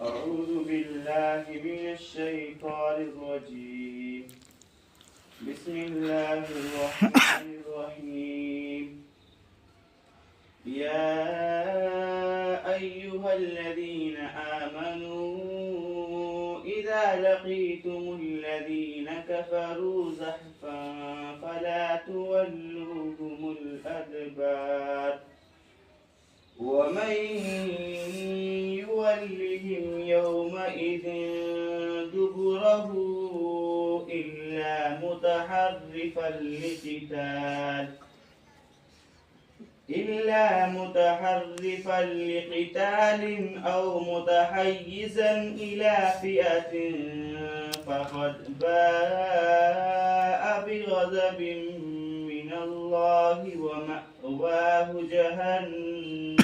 أعوذ بالله من الشيطان الرجيم. بسم الله الرحمن الرحيم. يا أيها الذين آمنوا إذا لقيتم الذين كفروا زحفا فلا تولوهم الأدبار ومن يولهم يومئذ دبره إلا متحرفا لقتال أو متحيزا إلى فئة فقد باء بغضب من الله ومأواه جهنم